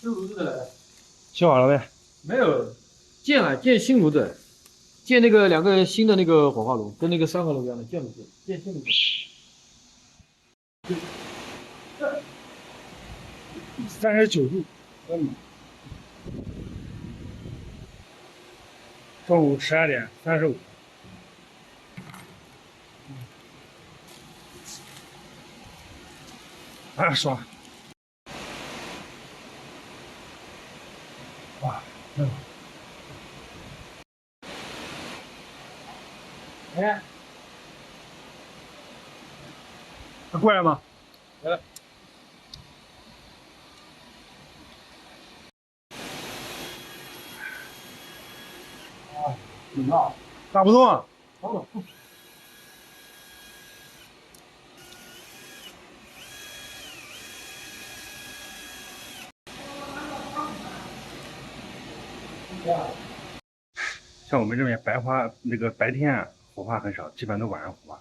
修炉子的来的，修好了呗？没有，建新炉子，建那个2个新的那个火化炉，跟那个3号炉一样的建炉子，建新炉子。39度，中午12点35。啊，爽！哇，哎，他过来吗？来了。啊，怎么了？打不动啊？打不动。像我们这边白天啊火化很少，基本都晚上火化。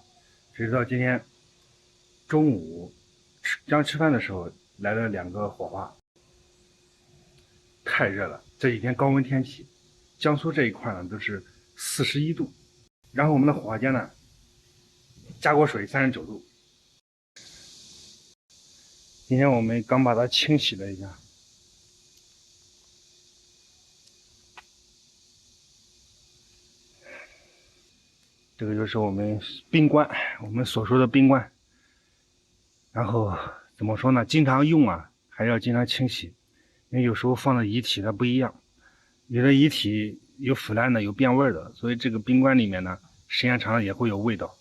直到今天中午刚吃饭的时候来了2个火化，太热了。这几天高温天气，江苏这一块呢都是41度，然后我们的火化间呢加过水39度。今天我们刚把它清洗了一下。这个就是我们冰棺，我们所说的冰棺。然后怎么说呢？经常用啊，还是要经常清洗，因为有时候放的遗体它不一样，有的遗体有腐烂的，有变味的，所以这个冰棺里面呢，时间长了也会有味道，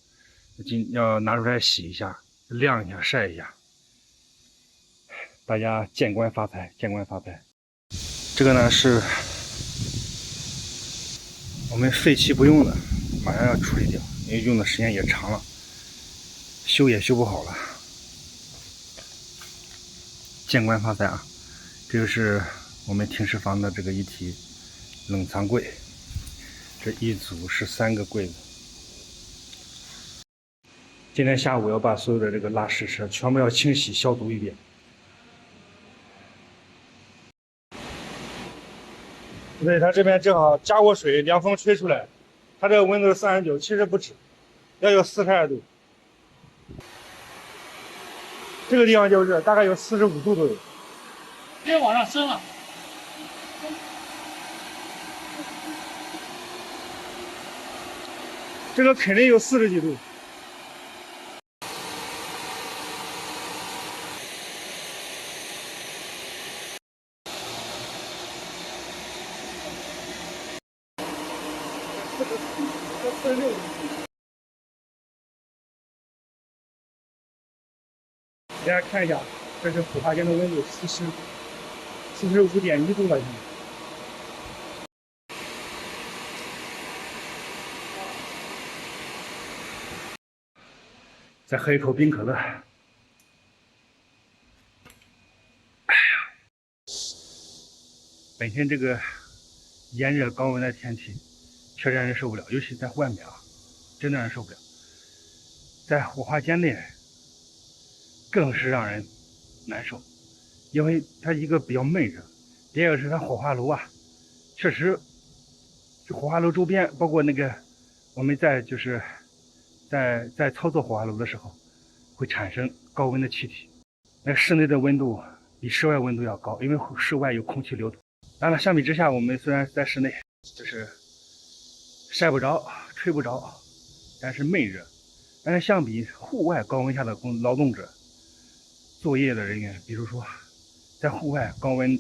要拿出来洗一下，晾一下，晒一下。大家见棺发财，见棺发财。这个呢是我们废弃不用的，马上要处理掉，因为用的时间也长了，修也修不好了。见棺发财啊！这就是我们停尸房的这个一体冷藏柜，这一组是3个柜子。今天下午要把所有的这个拉屎车全部要清洗消毒一遍。对，它这边正好加过水，凉风吹出来，它这个温度是39，其实不止，要有42度。这个地方就是大概有45度左右。今天往上升了。这个肯定有40几度。46度。大家看一下，这是火化间的温度45.1度了，已经。再喝一口冰可乐。哎呀，本身这个炎热高温的天气，确实让人受不了，尤其在外面啊，真的让人受不了。在火化间内更是让人难受，因为它一个比较闷热，第二个是它火化炉啊，确实，这火化炉周边包括那个我们在操作火化炉的时候，会产生高温的气体，那室内的温度比室外温度要高，因为室外有空气流通。当然，相比之下，我们虽然在室内就是晒不着、吹不着，但是闷热。但是相比户外高温下的劳动者、作业的人员，比如说在户外高温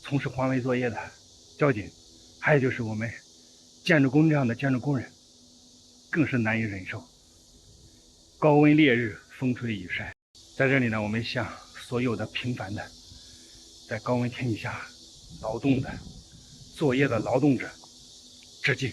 从事环卫作业的交警，还有就是我们建筑工这样的建筑工人，更是难以忍受。高温烈日，风吹雨晒，在这里呢，我们向所有的平凡的在高温天气下劳动的作业的劳动者致敬。